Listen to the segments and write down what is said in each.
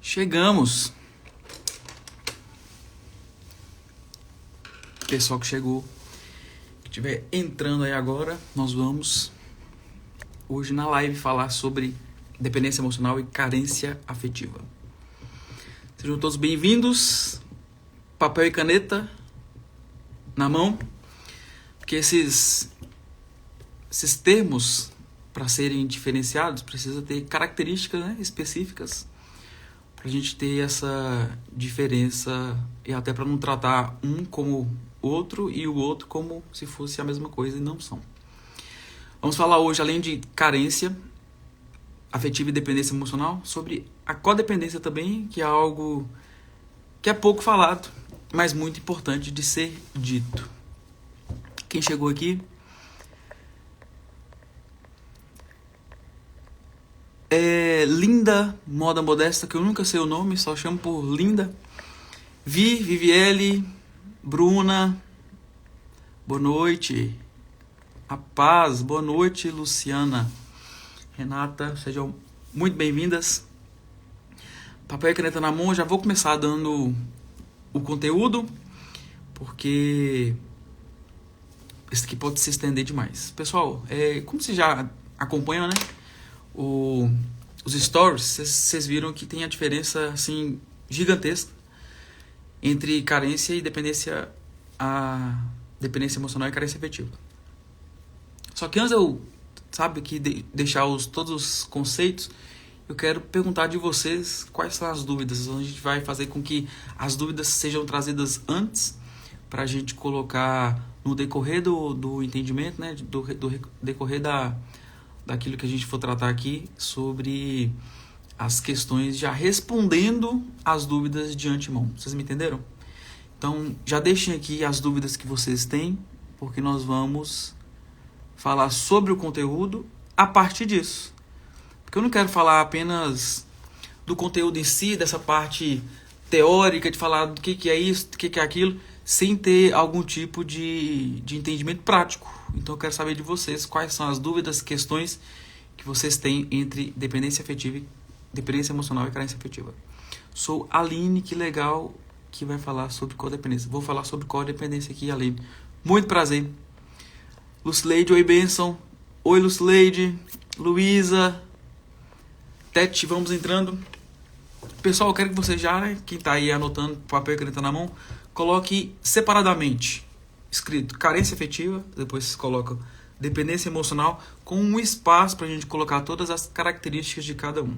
Chegamos. Pessoal que chegou, que estiver entrando aí agora, nós vamos hoje na live falar sobre dependência emocional e carência afetiva. Sejam todos bem-vindos. Papel e caneta na mão, porque esses termos, para serem diferenciados, precisa ter características, né, específicas para a gente ter essa diferença e até para não tratar um como outro e o outro como se fosse a mesma coisa e não são. Vamos falar hoje, além de carência afetiva e dependência emocional, sobre a codependência também, que é algo que é pouco falado, mas muito importante de ser dito. Quem chegou aqui? Linda Moda Modesta, que eu nunca sei o nome, só chamo por Linda. Viviele, Bruna, boa noite. A Paz, boa noite. Luciana, Renata, sejam muito bem-vindas. Papel e caneta na mão, já vou começar dando o conteúdo, porque esse aqui pode se estender demais. Pessoal, como vocês já acompanham, né? Os stories, vocês viram que tem a diferença assim gigantesca entre carência e dependência emocional e carência afetiva. Só que antes eu, deixar todos os conceitos, eu quero perguntar de vocês quais são as dúvidas. A gente vai fazer com que as dúvidas sejam trazidas antes, para a gente colocar no decorrer do entendimento, né, do decorrer daquilo que a gente for tratar aqui, sobre as questões, já respondendo as dúvidas de antemão. Vocês me entenderam? Então, já deixem aqui as dúvidas que vocês têm, porque nós vamos falar sobre o conteúdo a partir disso. Porque eu não quero falar apenas do conteúdo em si, dessa parte teórica, de falar do que é isso, do que é aquilo, sem ter algum tipo de entendimento prático. Então eu quero saber de vocês quais são as dúvidas, questões que vocês têm entre dependência afetiva, dependência emocional e carência afetiva. Sou Aline, que legal, que vai falar sobre codependência. Vou falar sobre codependência aqui, Aline. Muito prazer. Lucileide, oi, Benção. Oi, Lucileide. Luísa. Tete, vamos entrando. Pessoal, eu quero que você já, né, quem está aí anotando, papel e caneta na mão, coloque separadamente, escrito carência afetiva, depois vocês colocam dependência emocional, com um espaço para a gente colocar todas as características de cada um.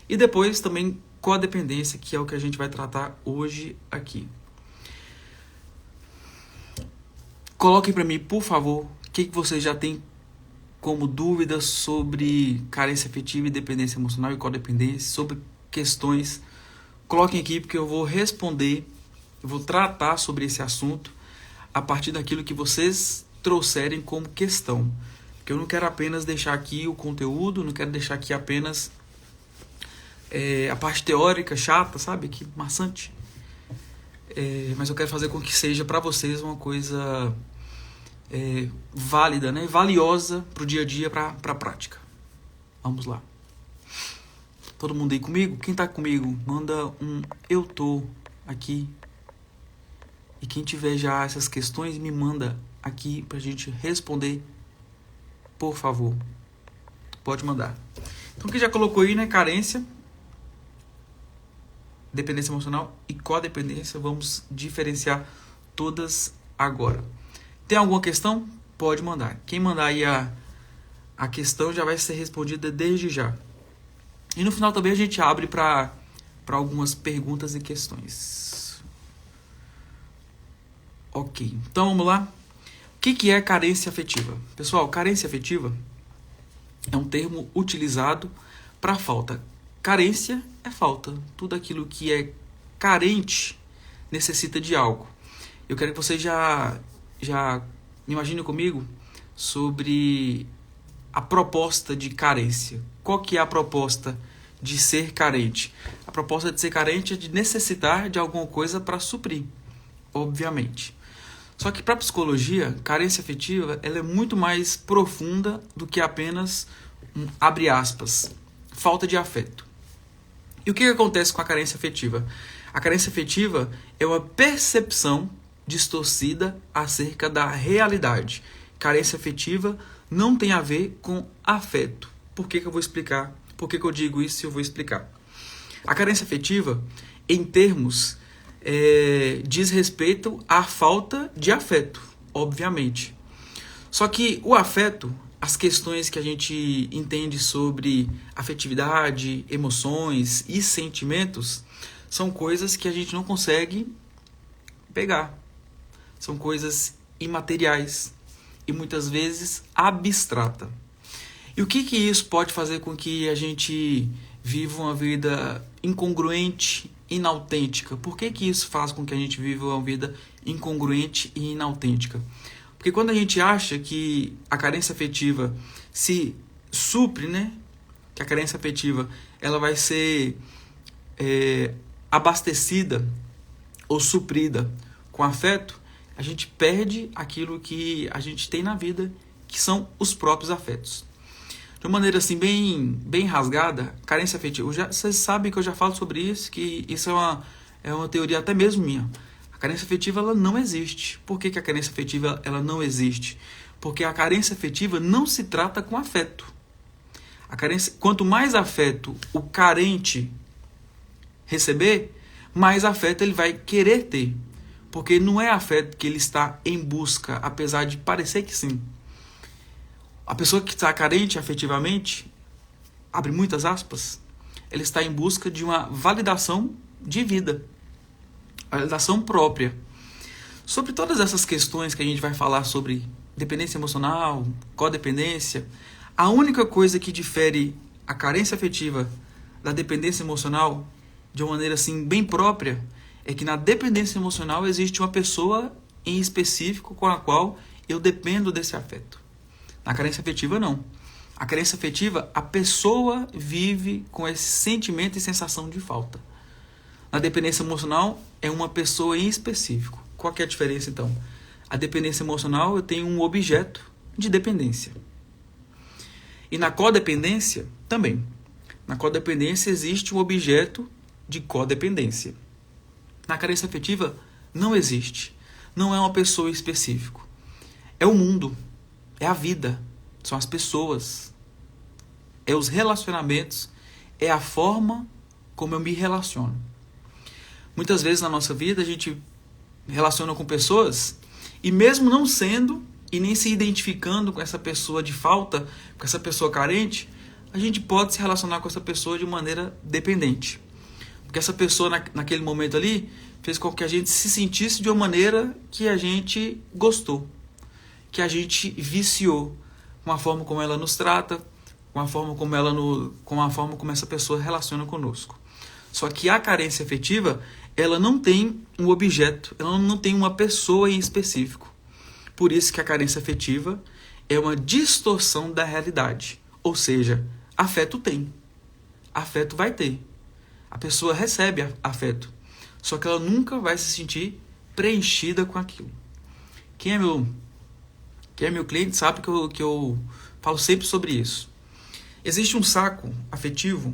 E depois também codependência, que é o que a gente vai tratar hoje aqui. Coloquem para mim, por favor, o que vocês já têm como dúvidas sobre carência afetiva e dependência emocional e codependência, sobre questões. Coloquem aqui, porque eu vou responder, eu vou tratar sobre esse assunto a partir daquilo que vocês trouxerem como questão. Porque eu não quero apenas deixar aqui o conteúdo, não quero deixar aqui apenas a parte teórica chata, sabe? Que maçante. Mas eu quero fazer com que seja para vocês uma coisa válida, né? Valiosa para o dia a dia, para a prática. Vamos lá. Todo mundo aí comigo? Quem tá comigo, manda um eu tô aqui. E quem tiver já essas questões, me manda aqui pra gente responder, por favor. Pode mandar. Então, quem já colocou aí, né? Carência, dependência emocional e codependência. Vamos diferenciar todas agora. Tem alguma questão? Pode mandar. Quem mandar aí a questão já vai ser respondida desde já. E no final também a gente abre para algumas perguntas e questões. Ok, então vamos lá. O que é carência afetiva? Pessoal, carência afetiva é um termo utilizado para falta. Carência é falta. Tudo aquilo que é carente necessita de algo. Eu quero que você já imagine comigo sobre a proposta de carência. Qual que é a proposta de ser carente? A proposta de ser carente é de necessitar de alguma coisa para suprir, obviamente. Só que para a psicologia, carência afetiva ela é muito mais profunda do que apenas, abre aspas, falta de afeto. E o que acontece com a carência afetiva? A carência afetiva é uma percepção distorcida acerca da realidade. Carência afetiva não tem a ver com afeto. Por que eu vou explicar? Por que eu digo isso? Eu vou explicar. A carência afetiva, em termos, diz respeito à falta de afeto, obviamente. Só que o afeto, as questões que a gente entende sobre afetividade, emoções e sentimentos, são coisas que a gente não consegue pegar. São coisas imateriais e muitas vezes abstrata. E o que isso pode fazer com que a gente viva uma vida incongruente, inautêntica? Por que isso faz com que a gente viva uma vida incongruente e inautêntica? Porque quando a gente acha que a carência afetiva se supre, né? Que a carência afetiva ela vai ser abastecida ou suprida com afeto, a gente perde aquilo que a gente tem na vida, que são os próprios afetos. De uma maneira assim bem rasgada, carência afetiva. Vocês sabem que eu já falo sobre isso, que isso é uma teoria até mesmo minha. A carência afetiva ela não existe. Por que a carência afetiva ela não existe? Porque a carência afetiva não se trata com afeto. Quanto mais afeto o carente receber, mais afeto ele vai querer ter. Porque não é afeto que ele está em busca, apesar de parecer que sim. A pessoa que está carente afetivamente, abre muitas aspas, ela está em busca de uma validação de vida, validação própria. Sobre todas essas questões que a gente vai falar sobre dependência emocional, codependência, a única coisa que difere a carência afetiva da dependência emocional de uma maneira assim bem própria é que na dependência emocional existe uma pessoa em específico com a qual eu dependo desse afeto. Na carência afetiva, não. A carência afetiva, a pessoa vive com esse sentimento e sensação de falta. Na dependência emocional, é uma pessoa em específico. Qual que é a diferença, então? A dependência emocional, eu tenho um objeto de dependência. E na codependência, também. Na codependência, existe um objeto de codependência. Na carência afetiva, não existe. Não é uma pessoa específica. É o mundo. É a vida, são as pessoas, é os relacionamentos, é a forma como eu me relaciono. Muitas vezes na nossa vida a gente relaciona com pessoas e mesmo não sendo e nem se identificando com essa pessoa de falta, com essa pessoa carente, a gente pode se relacionar com essa pessoa de maneira dependente. Porque essa pessoa naquele momento ali fez com que a gente se sentisse de uma maneira que a gente gostou. Que a gente viciou com a forma como ela nos trata, com a forma como essa pessoa relaciona conosco. Só que a carência afetiva, ela não tem um objeto, ela não tem uma pessoa em específico. Por isso que a carência afetiva é uma distorção da realidade. Ou seja, afeto tem, afeto vai ter. A pessoa recebe afeto, só que ela nunca vai se sentir preenchida com aquilo. Quem é meu cliente sabe que eu falo sempre sobre isso. Existe um saco afetivo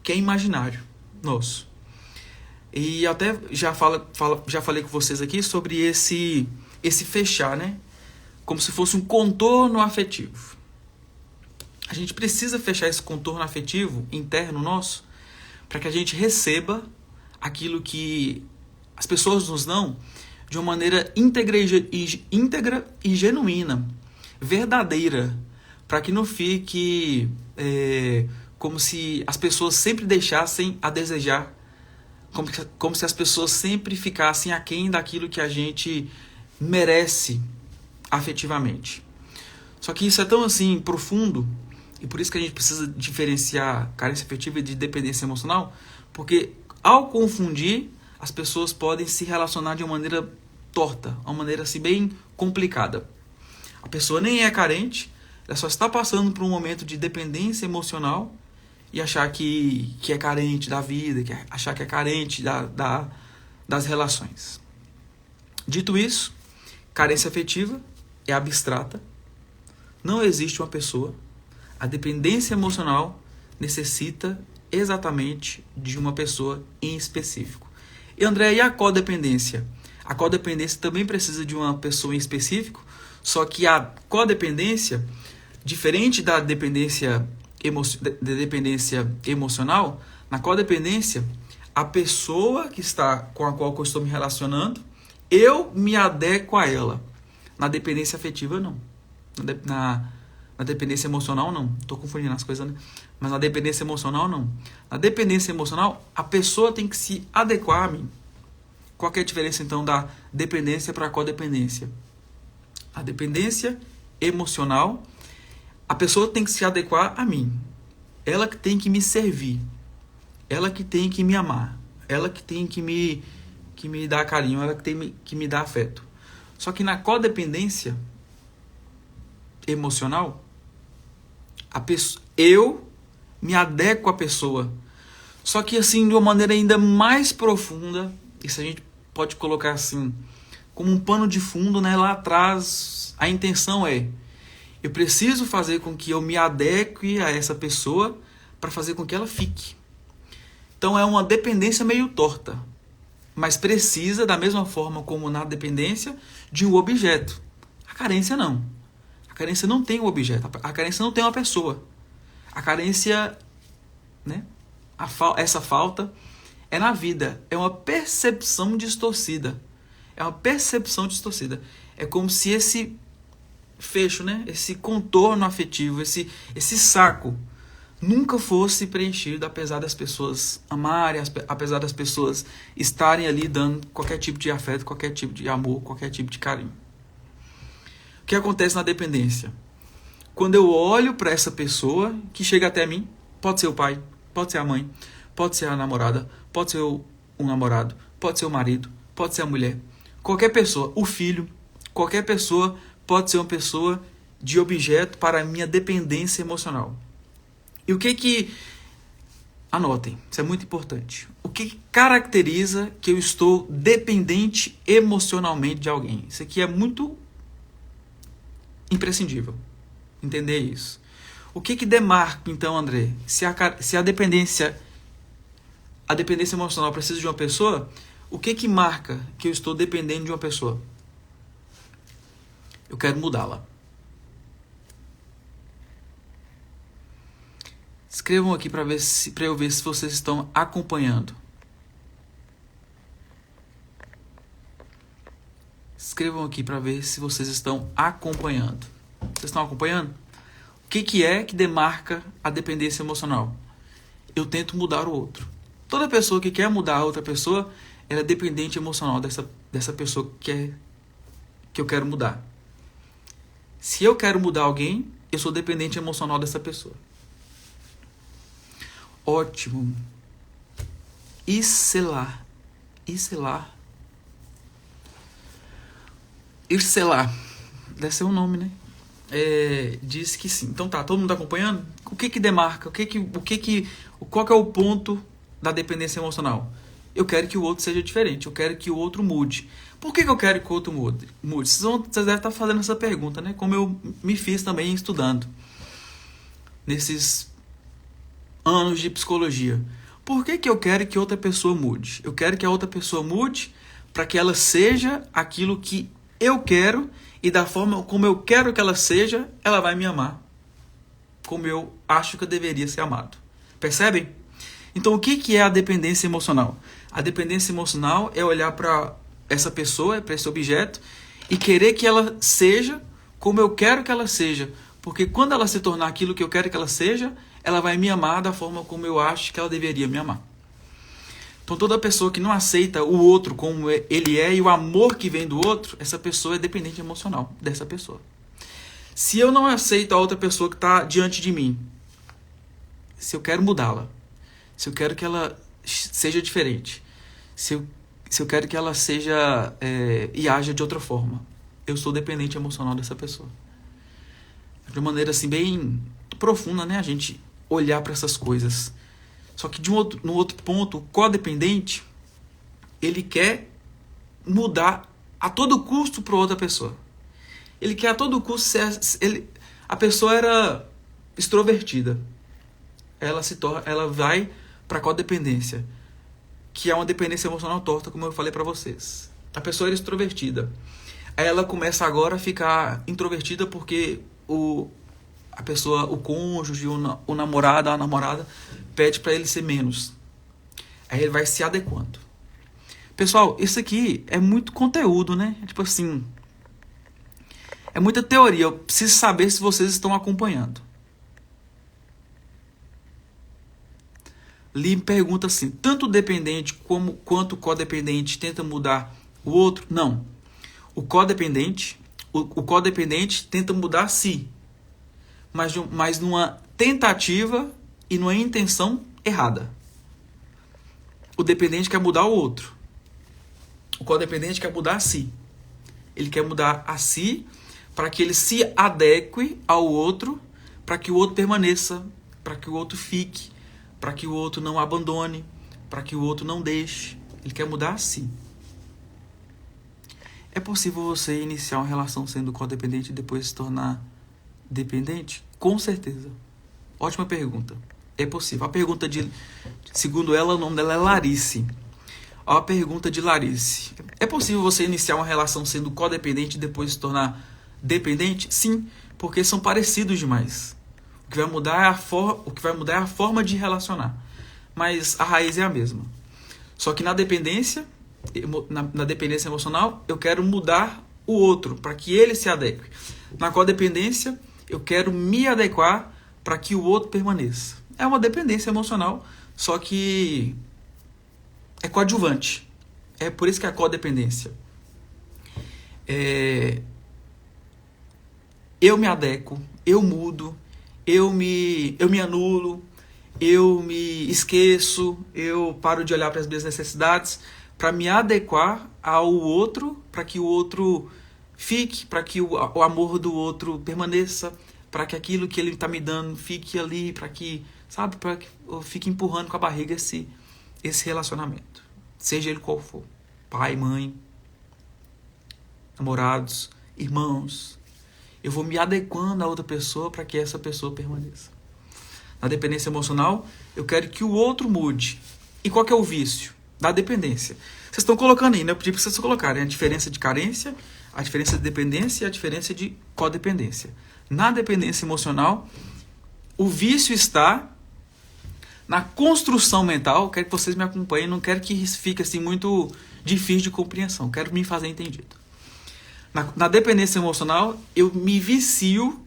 que é imaginário, nosso. E até já falei com vocês aqui sobre esse fechar, né? Como se fosse um contorno afetivo. A gente precisa fechar esse contorno afetivo interno nosso para que a gente receba aquilo que as pessoas nos dão de uma maneira íntegra e genuína, verdadeira, para que não fique como se as pessoas sempre deixassem a desejar, como se as pessoas sempre ficassem aquém daquilo que a gente merece afetivamente. Só que isso é tão assim profundo, e por isso que a gente precisa diferenciar carência afetiva de dependência emocional, porque ao confundir, as pessoas podem se relacionar de uma maneira torta, uma maneira assim bem complicada. A pessoa nem é carente, ela só está passando por um momento de dependência emocional e achar que é carente da vida, achar que é carente das relações. Dito isso, carência afetiva é abstrata, não existe uma pessoa. A dependência emocional necessita exatamente de uma pessoa em específico. E André, e a codependência? A codependência também precisa de uma pessoa em específico, só que a codependência, diferente da dependência emocional, na codependência, a pessoa que está com a qual eu estou me relacionando, eu me adequo a ela. Na dependência afetiva, não. Na dependência emocional, não. Estou confundindo as coisas, né? Mas na dependência emocional, não. Na dependência emocional, a pessoa tem que se adequar a mim. Qual que é a diferença, então, da dependência para a codependência? A dependência emocional, a pessoa tem que se adequar a mim. Ela que tem que me servir. Ela que tem que me amar. Ela que tem que me dar carinho. Ela que tem que me dar afeto. Só que na codependência emocional, eu me adequo à pessoa. Só que assim, de uma maneira ainda mais profunda, isso a gente pode colocar assim, como um pano de fundo, né? Lá atrás, a intenção é, eu preciso fazer com que eu me adeque a essa pessoa para fazer com que ela fique. Então é uma dependência meio torta, mas precisa, da mesma forma como na dependência, de um objeto. A carência não. A carência não tem um objeto, a carência não tem uma pessoa. A carência, né? Essa falta é na vida, é uma percepção distorcida. É uma percepção distorcida. É como se esse fecho, né? Esse contorno afetivo, esse saco, nunca fosse preenchido, apesar das pessoas amarem, apesar das pessoas estarem ali dando qualquer tipo de afeto, qualquer tipo de amor, qualquer tipo de carinho. O que acontece na dependência? Quando eu olho para essa pessoa que chega até mim, pode ser o pai, pode ser a mãe, pode ser a namorada, pode ser o namorado, pode ser o marido, pode ser a mulher, qualquer pessoa, o filho, qualquer pessoa pode ser uma pessoa de objeto para a minha dependência emocional. E o que anotem, isso é muito importante. O que caracteriza que eu estou dependente emocionalmente de alguém? Isso aqui é muito imprescindível, entender isso. O que demarca, então, André, se a dependência emocional precisa de uma pessoa, o que marca que eu estou dependendo de uma pessoa? Eu quero mudá-la. Escrevam aqui para eu ver se vocês estão acompanhando. Escrevam aqui para ver se vocês estão acompanhando. Vocês estão acompanhando? O que é que demarca a dependência emocional? Eu tento mudar o outro. Toda pessoa que quer mudar a outra pessoa, ela é dependente emocional dessa pessoa que eu quero mudar. Se eu quero mudar alguém, eu sou dependente emocional dessa pessoa. Ótimo. Ircelar. Deve ser um nome, né? Diz que sim. Então tá, todo mundo acompanhando? O que demarca? Qual que é o ponto da dependência emocional? Eu quero que o outro seja diferente. Eu quero que o outro mude. Por que eu quero que o outro mude? Vocês devem estar fazendo essa pergunta, né? Como eu me fiz também estudando nesses anos de psicologia. Por que eu quero que outra pessoa mude? Eu quero que a outra pessoa mude para que ela seja aquilo que eu quero, e da forma como eu quero que ela seja, ela vai me amar como eu acho que eu deveria ser amado. Percebem? Então, o que é a dependência emocional? A dependência emocional é olhar para essa pessoa, para esse objeto, e querer que ela seja como eu quero que ela seja. Porque quando ela se tornar aquilo que eu quero que ela seja, ela vai me amar da forma como eu acho que ela deveria me amar. Então, toda pessoa que não aceita o outro como ele é e o amor que vem do outro, essa pessoa é dependente emocional dessa pessoa. Se eu não aceito a outra pessoa que está diante de mim, se eu quero mudá-la, se eu quero que ela seja diferente, se eu quero que ela seja e haja de outra forma, eu sou dependente emocional dessa pessoa. De uma maneira assim bem profunda, né? A gente olhar para essas coisas. Só que no outro ponto, o codependente, ele quer mudar a todo custo para outra pessoa. Ele quer a todo custo a pessoa era extrovertida. ela vai para codependência, que é uma dependência emocional torta, como eu falei para vocês. A pessoa era extrovertida. Aí ela começa agora a ficar introvertida porque a pessoa, o cônjuge, o namorado, a namorada, pede para ele ser menos. Aí ele vai se adequando. Pessoal, isso aqui é muito conteúdo, né? Tipo assim, é muita teoria. Eu preciso saber se vocês estão acompanhando. Lee pergunta assim, tanto o dependente quanto o codependente tenta mudar o outro? Não. O codependente tenta mudar a si, mas numa tentativa e numa intenção errada. O dependente quer mudar o outro. O codependente quer mudar a si. Ele quer mudar a si para que ele se adeque ao outro, para que o outro permaneça, para que o outro fique, para que o outro não abandone, para que o outro não deixe. Ele quer mudar a si. É possível você iniciar uma relação sendo codependente e depois se tornar dependente? Com certeza. Ótima pergunta. É possível. A pergunta segundo ela, o nome dela é Larice. A pergunta de Larice. É possível você iniciar uma relação sendo codependente e depois se tornar dependente? Sim, porque são parecidos demais. O que vai mudar é a forma de relacionar. Mas a raiz é a mesma. Só que na dependência emocional, eu quero mudar o outro para que ele se adeque. Na codependência, eu quero me adequar para que o outro permaneça. É uma dependência emocional, só que é coadjuvante. É por isso que é a codependência. Eu me adequo, eu mudo, eu me anulo, eu me esqueço, eu paro de olhar para as minhas necessidades para me adequar ao outro, para que o outro fique, para que o amor do outro permaneça, para que aquilo que ele está me dando fique ali, para que eu fique empurrando com a barriga esse relacionamento. Seja ele qual for. Pai, mãe, namorados, irmãos. Eu vou me adequando a outra pessoa para que essa pessoa permaneça. Na dependência emocional, eu quero que o outro mude. E qual que é o vício da dependência? Vocês estão colocando aí, né? Eu pedi para vocês colocarem a diferença de carência, a diferença de dependência e a diferença de codependência. Na dependência emocional, o vício está na construção mental. Quero que vocês me acompanhem, não quero que isso fique assim muito difícil de compreensão, quero me fazer entendido. Na dependência emocional, eu me vicio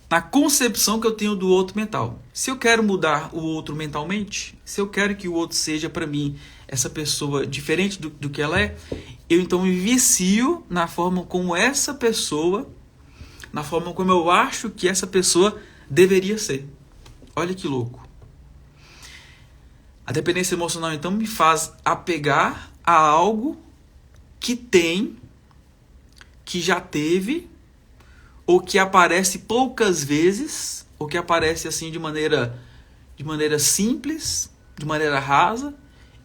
na concepção que eu tenho do outro mental. Se eu quero mudar o outro mentalmente, se eu quero que o outro seja para mim essa pessoa diferente do que ela é, eu então me vicio na forma como essa pessoa, na forma como eu acho que essa pessoa deveria ser. Olha que louco. A dependência emocional então me faz apegar a algo que tem, que já teve, ou que aparece poucas vezes, ou que aparece assim de maneira simples, de maneira rasa.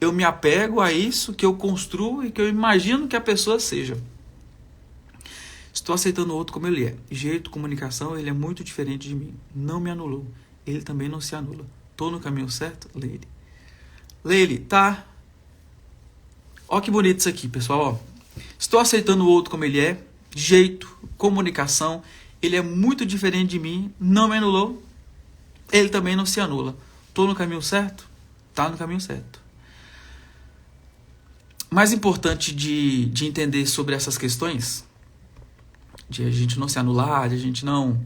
Eu me apego a isso que eu construo e que eu imagino que a pessoa seja. Estou aceitando o outro como ele é. Jeito, comunicação, ele é muito diferente de mim. Não me anulou. Ele também não se anula. Estou no caminho certo? Leile. Leile, tá? Ó que bonito isso aqui, pessoal. Ó. Estou aceitando o outro como ele é. Jeito, comunicação, ele é muito diferente de mim, não me anulou, ele também não se anula. Estou no caminho certo? Está no caminho certo. Mais importante de entender sobre essas questões, de a gente não se anular, de a gente não...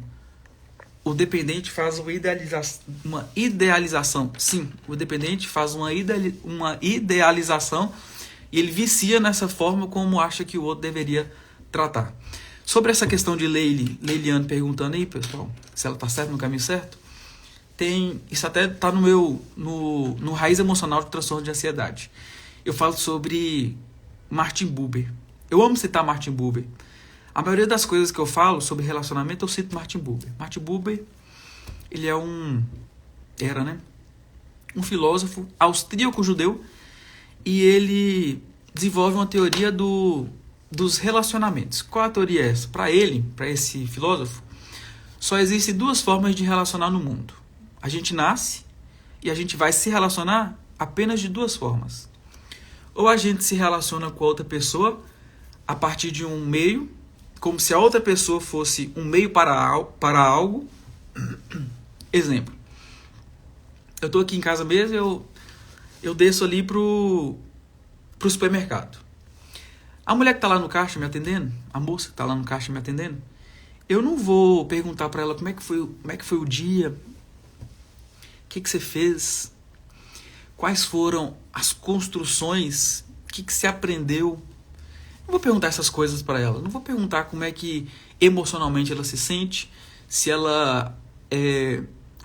O dependente faz uma idealização. Sim, o dependente faz uma idealização e ele vicia nessa forma como acha que o outro deveria tratar. Sobre essa questão de Leiliane perguntando aí, pessoal, se ela está certa, no caminho certo, isso até está no Raiz Emocional de Transtorno de Ansiedade. Eu falo sobre Martin Buber. Eu amo citar Martin Buber. A maioria das coisas que eu falo sobre relacionamento, eu cito Martin Buber. Martin Buber, ele era um filósofo austríaco-judeu, e ele desenvolve uma teoria dos relacionamentos. Qual a teoria é essa? Para esse filósofo, só existem duas formas de relacionar no mundo. A gente nasce e a gente vai se relacionar apenas de duas formas. Ou a gente se relaciona com a outra pessoa a partir de um meio, como se a outra pessoa fosse um meio para algo. Exemplo. Eu estou aqui em casa mesmo, eu desço ali pro supermercado. A mulher que está lá no caixa me atendendo, a moça que está lá no caixa me atendendo, eu não vou perguntar para ela como é que foi o dia, o que você fez, quais foram as construções, o que você aprendeu. Não vou perguntar essas coisas para ela. Não vou perguntar como é que emocionalmente ela se sente, se ela,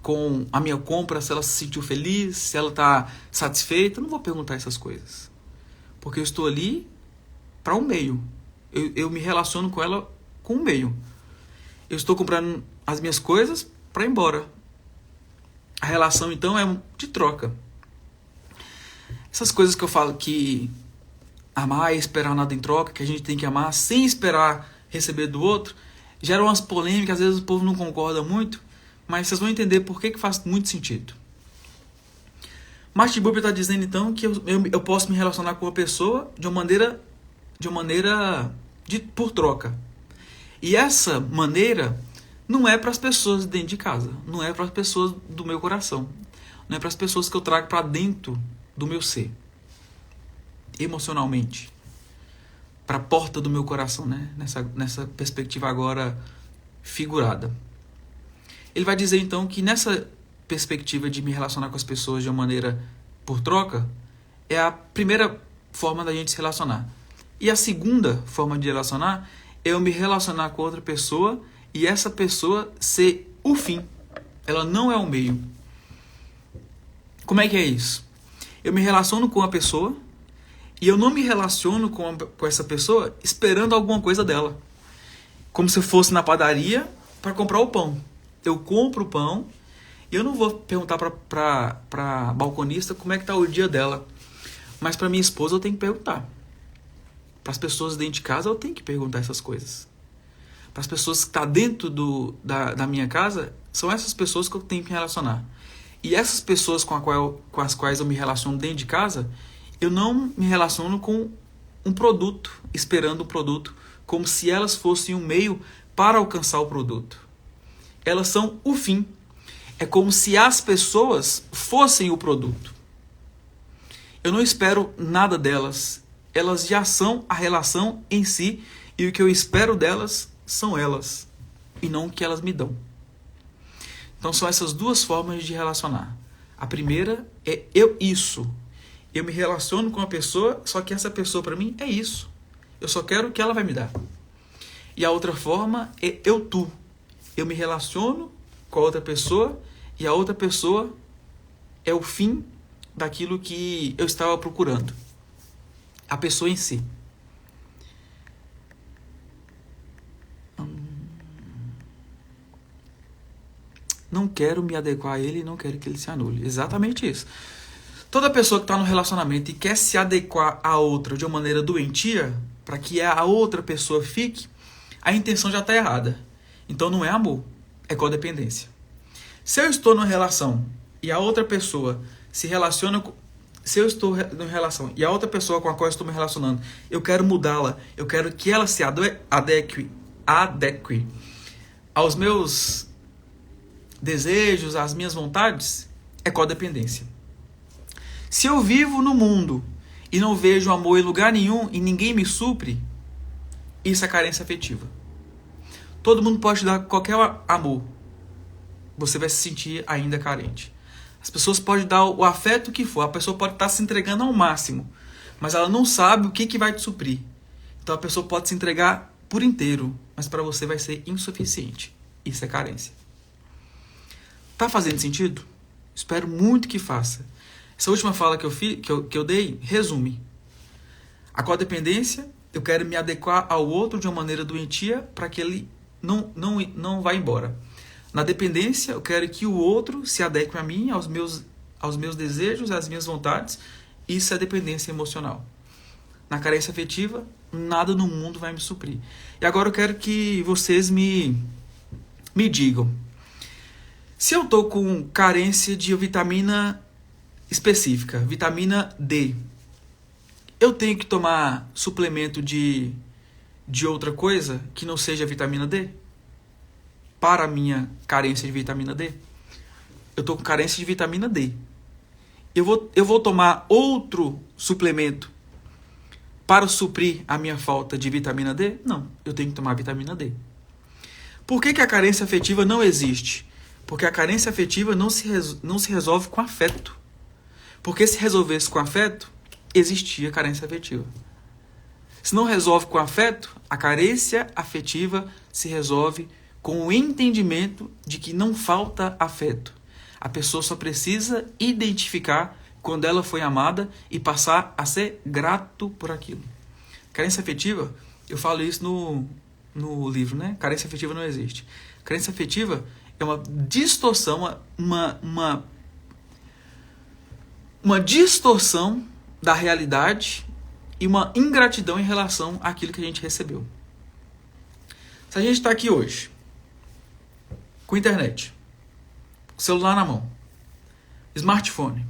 com a minha compra, se ela se sentiu feliz, se ela está satisfeita. Não vou perguntar essas coisas. Porque eu estou ali para um meio. Eu me relaciono com ela com um meio. Eu estou comprando as minhas coisas para ir embora. A relação, então, é de troca. Essas coisas que eu falo que amar é esperar nada em troca, que a gente tem que amar sem esperar receber do outro, geram umas polêmicas, às vezes o povo não concorda muito, mas vocês vão entender por que faz muito sentido. Martin Buber está dizendo então que eu posso me relacionar com uma pessoa de uma maneira por troca. E essa maneira não é para as pessoas dentro de casa, não é para as pessoas do meu coração, não é para as pessoas que eu trago para dentro do meu ser, emocionalmente, para a porta do meu coração, né? Nessa perspectiva agora figurada. Ele vai dizer então que nessa perspectiva de me relacionar com as pessoas de uma maneira por troca, é a primeira forma da gente se relacionar. E a segunda forma de relacionar é eu me relacionar com outra pessoa e essa pessoa ser o fim. Ela não é o meio. Como é que é isso? Eu me relaciono com a pessoa e eu não me relaciono com essa pessoa esperando alguma coisa dela. Como se eu fosse na padaria para comprar o pão. Eu compro o pão e eu não vou perguntar para balconista como é que está o dia dela. Mas para minha esposa eu tenho que perguntar. Para as pessoas dentro de casa eu tenho que perguntar essas coisas. Para as pessoas que estão dentro da minha casa, são essas pessoas que eu tenho que me relacionar. E essas pessoas com as quais eu me relaciono dentro de casa, eu não me relaciono com um produto, esperando um produto, como se elas fossem um meio para alcançar o produto. Elas são o fim. É como se as pessoas fossem o produto. Eu não espero nada delas. Elas já são a relação em si, e o que eu espero delas são elas, e não o que elas me dão. Então são essas duas formas de relacionar. A primeira é isso. Eu me relaciono com a pessoa, só que essa pessoa para mim é isso. Eu só quero o que ela vai me dar. E a outra forma é tu. Eu me relaciono com a outra pessoa e a outra pessoa é o fim daquilo que eu estava procurando. A pessoa em si. Não quero me adequar a ele e não quero que ele se anule. Exatamente isso. Toda pessoa que está no relacionamento e quer se adequar a outra de uma maneira doentia, para que a outra pessoa fique, a intenção já está errada. Então não é amor, é codependência. Se eu estou numa relação e a outra pessoa se relaciona com... Se eu estou em relação e a outra pessoa com a qual eu estou me relacionando, eu quero mudá-la, eu quero que ela se adeque aos meus desejos, às minhas vontades, é codependência. Se eu vivo no mundo e não vejo amor em lugar nenhum e ninguém me supre, isso é carência afetiva. Todo mundo pode te dar qualquer amor, você vai se sentir ainda carente. As pessoas podem dar o afeto que for, a pessoa pode estar se entregando ao máximo, mas ela não sabe o que vai te suprir. Então a pessoa pode se entregar por inteiro, mas para você vai ser insuficiente. Isso é carência. Tá fazendo sentido? Espero muito que faça. Essa última fala que eu dei resume. A codependência, eu quero me adequar ao outro de uma maneira doentia para que ele não vá embora. Na dependência, eu quero que o outro se adeque a mim, aos meus desejos, às minhas vontades. Isso é dependência emocional. Na carência afetiva, nada no mundo vai me suprir. E agora eu quero que vocês me digam. Se eu tô com carência de vitamina específica, vitamina D, eu tenho que tomar suplemento de outra coisa que não seja vitamina D? Para a minha carência de vitamina D? Eu tô com carência de vitamina D. Eu vou tomar outro suplemento para suprir a minha falta de vitamina D? Não, eu tenho que tomar vitamina D. Por que a carência afetiva não existe? Porque a carência afetiva não se resolve com afeto. Porque se resolvesse com afeto, existia carência afetiva. Se não resolve com afeto, a carência afetiva se resolve com o entendimento de que não falta afeto. A pessoa só precisa identificar quando ela foi amada e passar a ser grato por aquilo. Carência afetiva, eu falo isso no livro, né? Carência afetiva não existe. Carência afetiva é uma distorção, uma distorção da realidade e uma ingratidão em relação àquilo que a gente recebeu. Se a gente está aqui hoje, com internet, celular na mão, smartphone,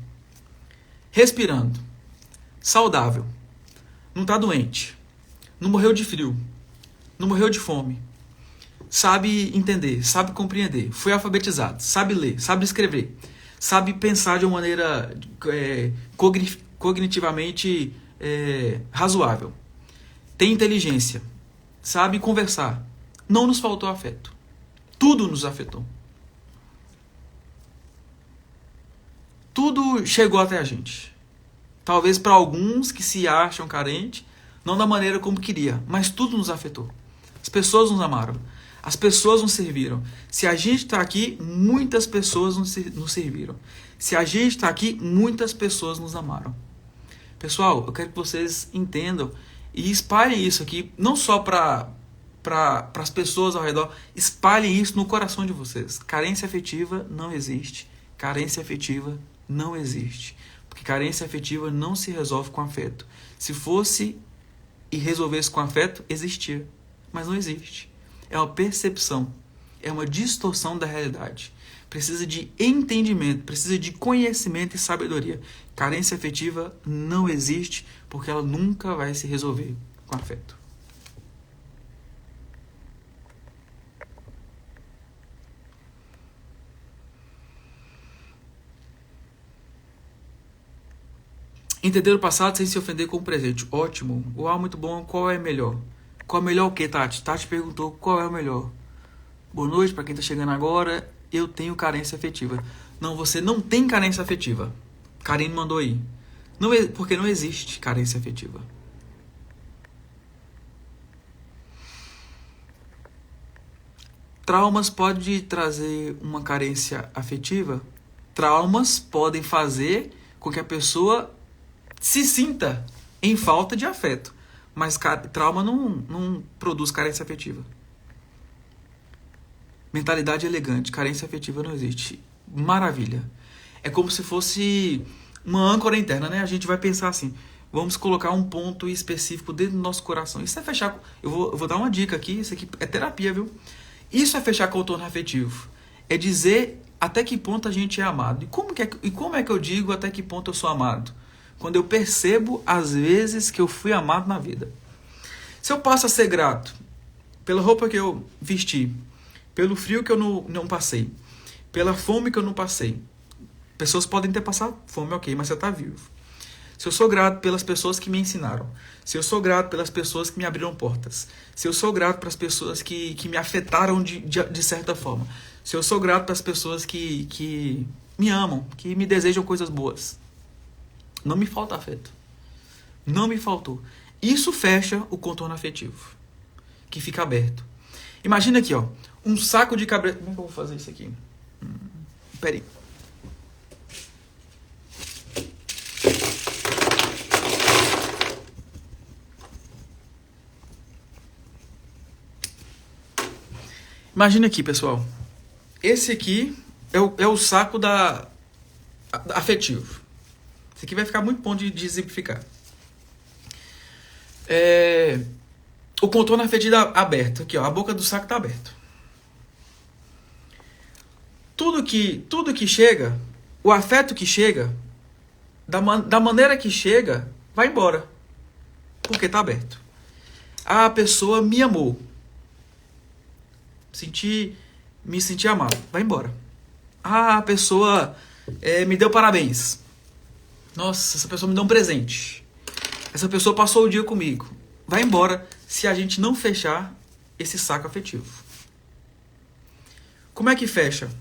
respirando, saudável, não está doente, não morreu de frio, não morreu de fome, sabe entender, sabe compreender, foi alfabetizado, sabe ler, sabe escrever, sabe pensar de uma maneira cognitivamente razoável, tem inteligência, sabe conversar, não nos faltou afeto. Tudo nos afetou. Tudo chegou até a gente. Talvez para alguns que se acham carentes, não da maneira como queria, mas tudo nos afetou. As pessoas nos amaram. As pessoas nos serviram. Se a gente está aqui, muitas pessoas nos serviram. Se a gente está aqui, muitas pessoas nos amaram. Pessoal, eu quero que vocês entendam e espalhem isso aqui, não só para as pessoas ao redor, espalhem isso no coração de vocês. Carência afetiva não existe. Carência afetiva não existe. Porque carência afetiva não se resolve com afeto. Se fosse e resolvesse com afeto, existia. Mas não existe. É uma percepção. É uma distorção da realidade. Precisa de entendimento, precisa de conhecimento e sabedoria. Carência afetiva não existe porque ela nunca vai se resolver com afeto. Entender o passado sem se ofender com o presente. Ótimo. Uau, muito bom. Qual é melhor? Qual é melhor o que, Tati? Tati perguntou qual é o melhor. Boa noite para quem está chegando agora. Eu tenho carência afetiva. Não, você não tem carência afetiva. Karine mandou aí. Não, porque não existe carência afetiva. Traumas podem trazer uma carência afetiva? Traumas podem fazer com que a pessoa se sinta em falta de afeto. Mas trauma não produz carência afetiva. Mentalidade elegante, carência afetiva não existe. Maravilha. É como se fosse uma âncora interna, né? A gente vai pensar assim, vamos colocar um ponto específico dentro do nosso coração. Isso é fechar... Eu vou dar uma dica aqui, isso aqui é terapia, viu? Isso é fechar contorno afetivo. É dizer até que ponto a gente é amado. E como é que eu digo até que ponto eu sou amado? Quando eu percebo as vezes que eu fui amado na vida. Se eu passo a ser grato pela roupa que eu vesti, pelo frio que eu não passei, pela fome que eu não passei. Pessoas podem ter passado fome, ok, mas você está vivo. Se eu sou grato pelas pessoas que me ensinaram, se eu sou grato pelas pessoas que me abriram portas, se eu sou grato pelas pessoas que me afetaram de certa forma, se eu sou grato pelas pessoas que me amam, que me desejam coisas boas, não me falta afeto. Não me faltou. Isso fecha o contorno afetivo, que fica aberto. Imagina aqui, ó, um saco de cabresto. Como é que eu vou fazer isso aqui? Peraí. Imagina aqui, pessoal. Esse aqui é o saco afetivo. Esse aqui vai ficar muito bom de exemplificar. O contorno afetivo aberto. Aqui, ó, a boca do saco está aberta. tudo que chega, o afeto que chega, da maneira que chega, vai embora. Porque tá aberto. A pessoa me amou. Me senti amado. Vai embora. A pessoa me deu parabéns. Nossa, essa pessoa me deu um presente. Essa pessoa passou o dia comigo. Vai embora se a gente não fechar esse saco afetivo. Como é que fecha?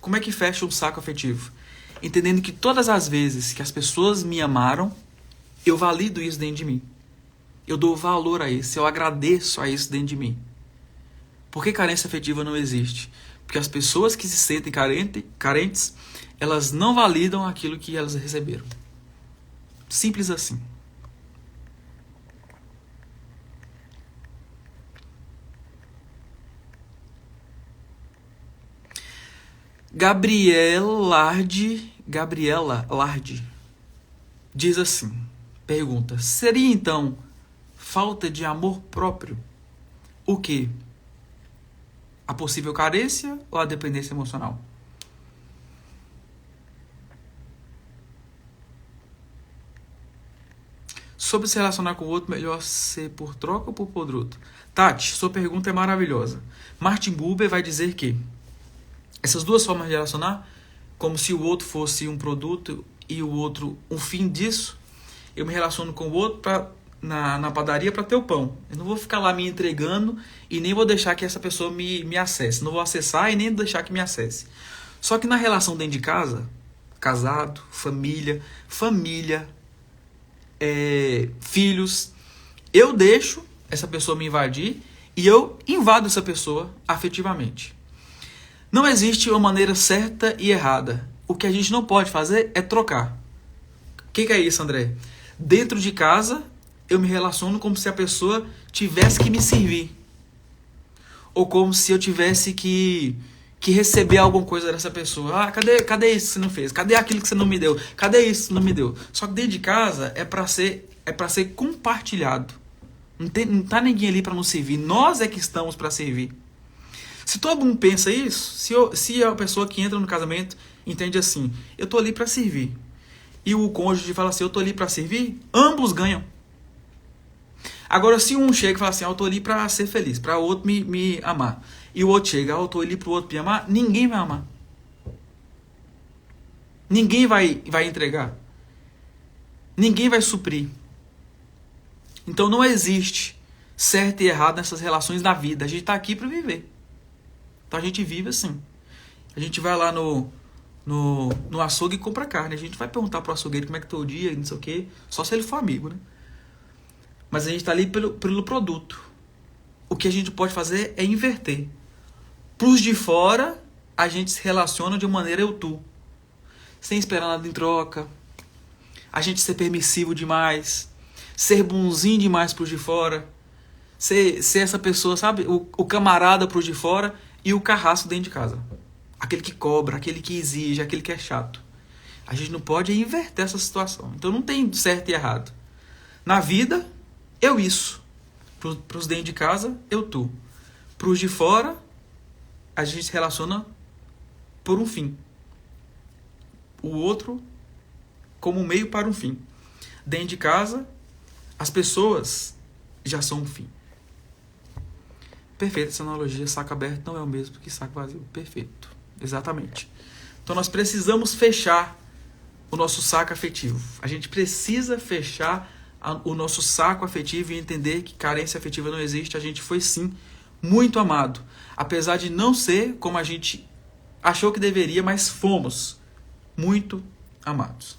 Como é que fecha um saco afetivo? Entendendo que todas as vezes que as pessoas me amaram, eu valido isso dentro de mim. Eu dou valor a isso, eu agradeço a isso dentro de mim. Por que carência afetiva não existe? Porque as pessoas que se sentem carentes, elas não validam aquilo que elas receberam. Simples assim. Gabriela Lardi diz assim, pergunta, seria então falta de amor próprio o quê? A possível carência ou a dependência emocional? Sobre se relacionar com o outro, melhor ser por troca ou por produto? Tati, sua pergunta é maravilhosa. Martin Buber vai dizer que essas duas formas de relacionar, como se o outro fosse um produto e o outro um fim disso, eu me relaciono com o outro na padaria para ter o pão. Eu não vou ficar lá me entregando e nem vou deixar que essa pessoa me acesse. Não vou acessar e nem deixar que me acesse. Só que na relação dentro de casa, casado, família, filhos, eu deixo essa pessoa me invadir e eu invado essa pessoa afetivamente. Não existe uma maneira certa e errada. O que a gente não pode fazer é trocar. O que é isso, André? Dentro de casa, eu me relaciono como se a pessoa tivesse que me servir. Ou como se eu tivesse que receber alguma coisa dessa pessoa. Ah, cadê isso que você não fez? Cadê aquilo que você não me deu? Cadê isso que não me deu? Só que dentro de casa é para ser compartilhado. Não tá ninguém ali para nos servir. Nós é que estamos para servir. Se todo mundo pensa isso, se a pessoa que entra no casamento entende assim, eu tô ali para servir, e o cônjuge fala assim, eu tô ali para servir, ambos ganham. Agora, se um chega e fala assim, eu tô ali para ser feliz, para o outro me amar, e o outro chega, eu tô ali para o outro me amar, ninguém vai amar. Ninguém vai entregar. Ninguém vai suprir. Então não existe certo e errado nessas relações da vida. A gente tá aqui para viver. Então a gente vive assim. A gente vai lá no açougue e compra carne. A gente vai perguntar pro açougueiro como é que tá o dia, não sei o quê. Só se ele for amigo, né? Mas a gente tá ali pelo produto. O que a gente pode fazer é inverter. Pros de fora, a gente se relaciona de maneira eu-tu. Sem esperar nada em troca. A gente ser permissivo demais. Ser bonzinho demais pros de fora. Ser essa pessoa, sabe? O camarada pros de fora e o carrasco dentro de casa. Aquele que cobra, aquele que exige, aquele que é chato. A gente não pode inverter essa situação. Então não tem certo e errado. Na vida, eu isso. Pros dentro de casa, eu tu. Pros de fora, a gente se relaciona por um fim. O outro como um meio para um fim. Dentro de casa, as pessoas já são um fim. Perfeito, essa analogia, saco aberto não é o mesmo que saco vazio. Perfeito, exatamente. Então nós precisamos fechar o nosso saco afetivo. A gente precisa fechar o nosso saco afetivo e entender que carência afetiva não existe. A gente foi sim muito amado. Apesar de não ser como a gente achou que deveria, mas fomos muito amados.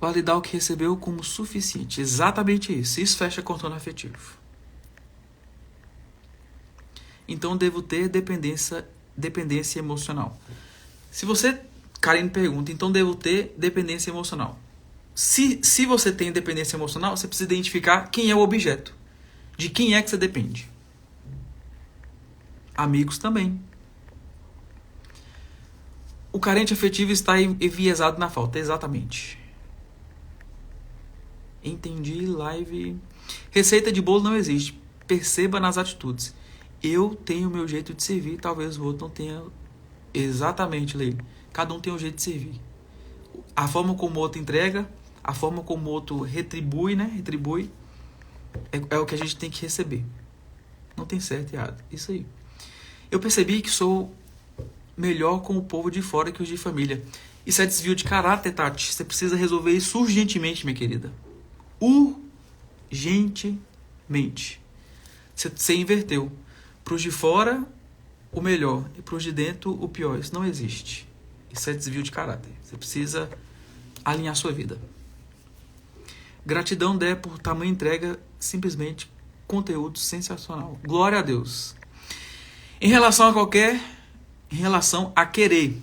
Validar o que recebeu como suficiente. Exatamente isso. Isso fecha contorno afetivo. Então devo ter dependência emocional. Se você, Karine pergunta, então devo ter dependência emocional. Se você tem dependência emocional, você precisa identificar quem é o objeto. De quem é que você depende. Amigos também. O carente afetivo está enviesado na falta. Exatamente. Entendi, live. Receita de bolo não existe. perceba nas atitudes. Eu tenho o meu jeito de servir, talvez o outro não tenha exatamente, Leila. Cada um tem um jeito de servir. A forma como o outro entrega, a forma como o outro retribui, é o que a gente tem que receber. Não tem certo e errado. Isso aí. Eu percebi que sou melhor com o povo de fora que os de família. Isso é desvio de caráter, Tati. Você precisa resolver isso urgentemente, minha querida. Urgentemente. Você inverteu. Para os de fora, o melhor. E para os de dentro, o pior. Isso não existe. Isso é desvio de caráter. Você precisa alinhar sua vida. Gratidão, Dé, por tamanha entrega. Simplesmente conteúdo sensacional. Glória a Deus. Em relação a querer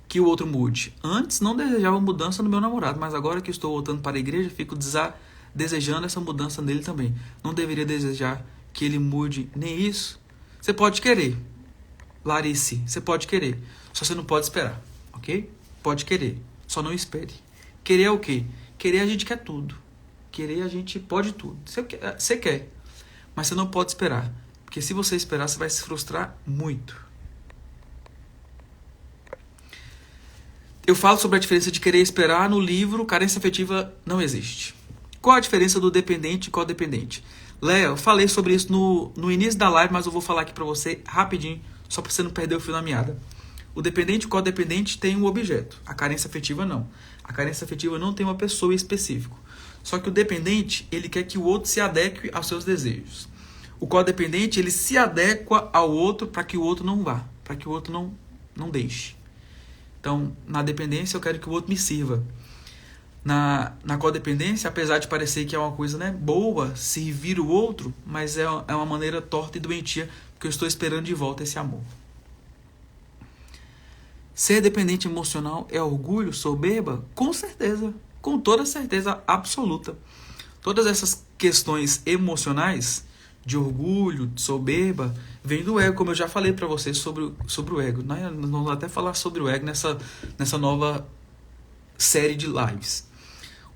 que o outro mude. Antes não desejava mudança no meu namorado, mas agora que estou voltando para a igreja, fico desejando essa mudança nele também. Não deveria desejar que ele mude nem isso. Você pode querer, Larice, você pode querer, só você não pode esperar, ok? Pode querer, só não espere. Querer é o quê? Querer a gente quer tudo. Querer a gente pode tudo. Você quer, mas você não pode esperar. Porque se você esperar, você vai se frustrar muito. Eu falo sobre a diferença de querer esperar no livro Carência Afetiva Não Existe. Qual a diferença do dependente e codependente? Léo, eu falei sobre isso no início da live, mas eu vou falar aqui para você rapidinho, só para você não perder o fio da meada. O dependente e o codependente tem um objeto. A carência afetiva não. A carência afetiva não tem uma pessoa específica. Só que o dependente, ele quer que o outro se adeque aos seus desejos. O codependente, ele se adequa ao outro para que o outro não vá, para que o outro não deixe. Então, na dependência, eu quero que o outro me sirva. Na codependência, apesar de parecer que é uma coisa, boa, servir o outro, mas é uma maneira torta e doentia, porque eu estou esperando de volta esse amor. Ser dependente emocional é orgulho, soberba? Com certeza, com toda certeza absoluta. Todas essas questões emocionais, de orgulho, de soberba, vem do ego, como eu já falei para vocês sobre o ego. Nós vamos até falar sobre o ego nessa nova série de lives.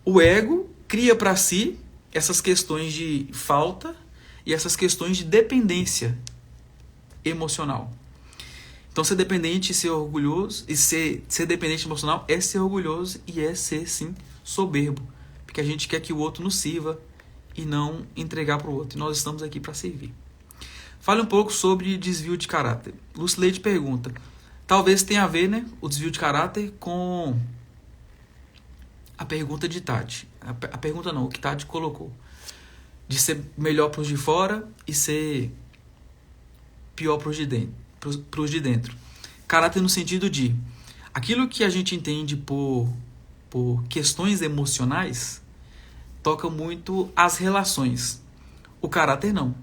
O ego cria para si essas questões de falta e essas questões de dependência emocional. Então, ser dependente e ser orgulhoso, e ser dependente emocional é ser orgulhoso e é ser, sim, soberbo. Porque a gente quer que o outro nos sirva e não entregar para o outro. E nós estamos aqui para servir. Fale um pouco sobre desvio de caráter. Lucileide pergunta. Talvez tenha a ver, o desvio de caráter com a pergunta de Tati. A pergunta não, o que Tati colocou. De ser melhor para os de fora e ser pior para os de dentro. Caráter no sentido de aquilo que a gente entende por questões emocionais toca muito as relações. O caráter não.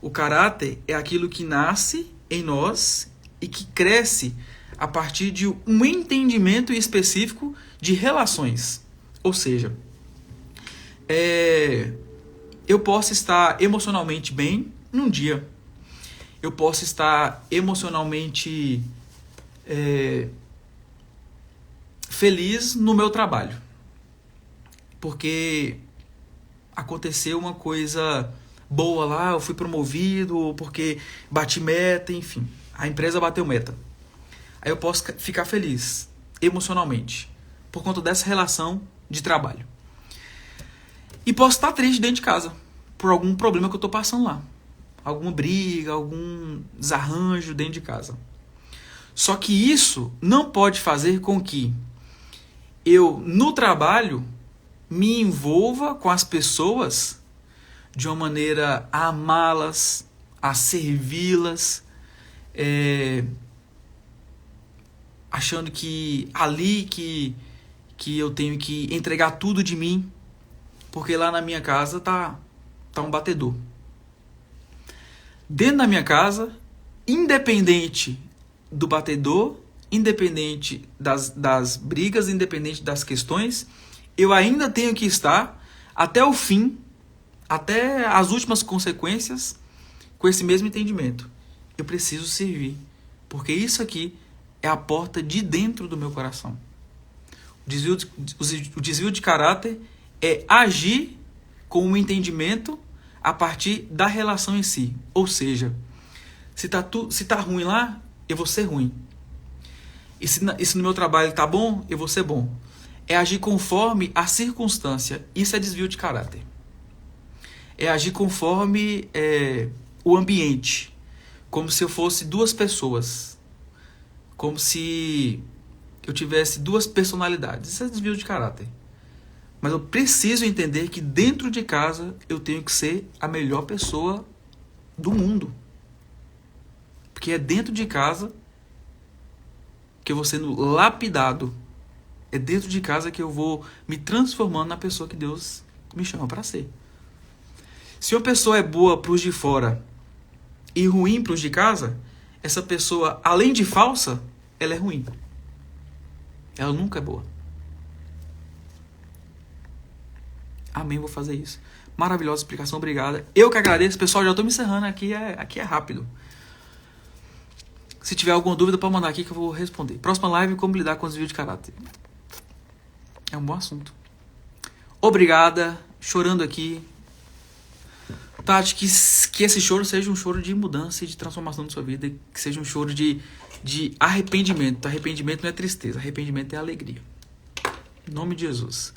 O caráter é aquilo que nasce em nós e que cresce a partir de um entendimento específico de relações. Ou seja, eu posso estar emocionalmente bem num dia. Eu posso estar emocionalmente feliz no meu trabalho. Porque aconteceu uma coisa boa lá, eu fui promovido, ou porque bati meta, enfim. A empresa bateu meta. Aí eu posso ficar feliz emocionalmente por conta dessa relação de trabalho. E posso estar triste dentro de casa por algum problema que eu estou passando lá. Alguma briga, algum desarranjo dentro de casa. Só que isso não pode fazer com que eu, no trabalho, me envolva com as pessoas de uma maneira a amá-las, a servi-las, achando que ali que eu tenho que entregar tudo de mim, porque lá na minha casa tá um batedor. Dentro da minha casa, independente do batedor, independente das brigas, independente das questões, eu ainda tenho que estar até o fim, até as últimas consequências, com esse mesmo entendimento. Eu preciso servir, porque isso aqui é a porta de dentro do meu coração. O desvio de caráter é agir com o entendimento a partir da relação em si. Ou seja, se tá ruim lá, eu vou ser ruim. E se no meu trabalho tá bom, eu vou ser bom. É agir conforme a circunstância. Isso é desvio de caráter. É agir conforme o ambiente. Como se eu fosse duas pessoas. Como se eu tivesse duas personalidades. Isso é desvio de caráter. Mas eu preciso entender que dentro de casa eu tenho que ser a melhor pessoa do mundo. Porque é dentro de casa que eu vou sendo lapidado. É dentro de casa que eu vou me transformando na pessoa que Deus me chama para ser. Se uma pessoa é boa para os de fora e ruim para os de casa, essa pessoa, além de falsa, ela é ruim. Ela nunca é boa. Amém, vou fazer isso. Maravilhosa explicação, obrigada. Eu que agradeço, pessoal, já estou me encerrando, aqui é rápido. Se tiver alguma dúvida, pode mandar aqui que eu vou responder. Próxima live, como lidar com desvio de caráter. É um bom assunto. Obrigada, chorando aqui. Tati, que esse choro seja um choro de mudança e de transformação na sua vida, que seja um choro de arrependimento. Arrependimento não é tristeza, arrependimento é alegria. Em nome de Jesus.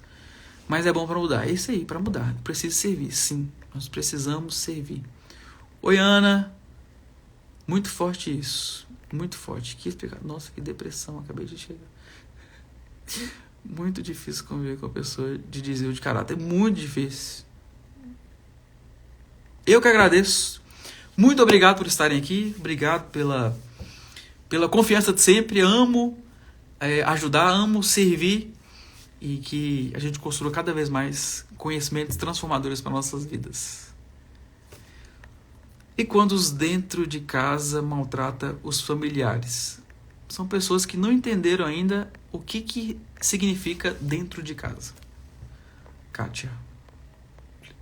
Mas é bom para mudar. É isso aí, para mudar. Preciso servir, sim. Nós precisamos servir. Oi, Ana. Muito forte isso. Muito forte. Nossa, que depressão. Acabei de chegar. Muito difícil conviver com a pessoa de desvio de caráter. Muito difícil. Eu que agradeço. Muito obrigado por estarem aqui. Obrigado pela confiança de sempre. Amo ajudar, amo servir. E que a gente construa cada vez mais conhecimentos transformadores para nossas vidas. E quando os dentro de casa maltrata os familiares? São pessoas que não entenderam ainda o que significa dentro de casa. Kátia,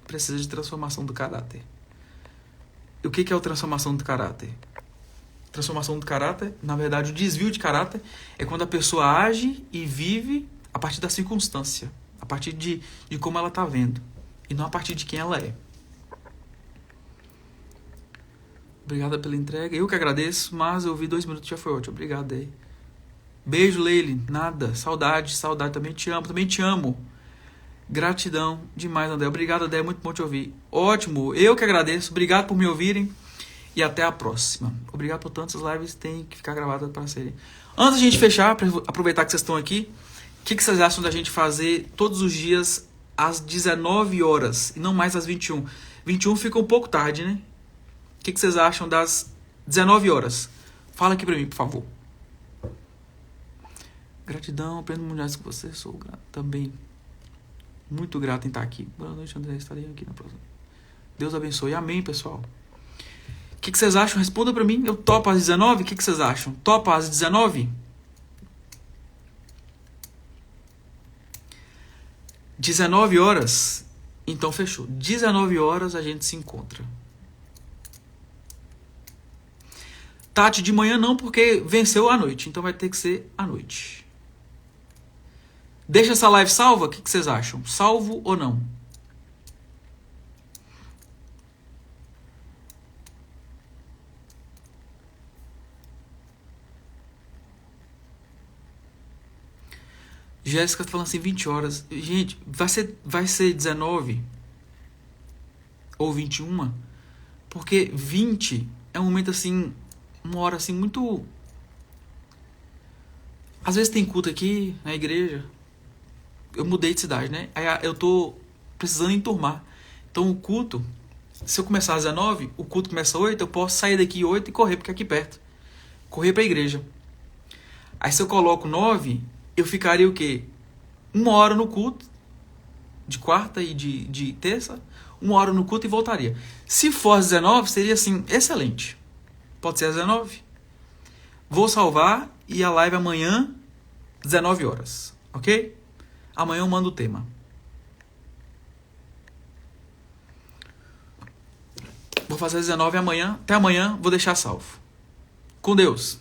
precisa de transformação do caráter. E o que é a transformação do caráter? Transformação do caráter, na verdade, o desvio de caráter é quando a pessoa age e vive a partir da circunstância, a partir de como ela está vendo, e não a partir de quem ela é. Obrigada pela entrega. Eu que agradeço, mas eu vi 2 minutos, já foi ótimo. Obrigado aí. Beijo, Leile. Nada. Saudade. Também te amo. Gratidão demais, André. Obrigado, André. Muito bom te ouvir. Ótimo. Eu que agradeço. Obrigado por me ouvirem. E até a próxima. Obrigado por tantas lives. Tem que ficar gravadas para serem. Antes de a gente fechar, para aproveitar que vocês estão aqui, o que vocês acham da gente fazer todos os dias às 19 horas e não mais às 21? 21 fica um pouco tarde, né? O que vocês acham das 19 horas? Fala aqui pra mim, por favor. Gratidão, aprendo mundiais com você. Sou grato também. Muito grato em estar aqui. Boa noite, André. Estarei aqui na próxima. Deus abençoe. Amém, pessoal. O que vocês acham? Responda pra mim. Eu topo às 19? O que vocês acham? Topo às 19? 19 horas? Então fechou. 19 horas a gente se encontra. Tati, de manhã não, porque venceu à noite. Então vai ter que ser à noite. Deixa essa live salva? O que vocês acham? Salvo ou não? Jéssica tá falando assim, 20 horas. Gente, vai ser 19 ou 21? Porque 20 é um momento assim, uma hora assim muito... Às vezes tem culto aqui na igreja. Eu mudei de cidade, né? Aí eu tô precisando enturmar. Então o culto, se eu começar às 19, o culto começa às 8, eu posso sair daqui 8 e correr, porque é aqui perto. Correr pra igreja. Aí se eu coloco 9, eu ficaria o quê? 1 hora no culto, de quarta e de terça, 1 hora no culto e voltaria. Se for às 19, seria assim, excelente. Pode ser às 19. Vou salvar e a live amanhã, 19 horas. Ok? Amanhã eu mando o tema. Vou fazer às 19 amanhã. Até amanhã, vou deixar salvo. Com Deus.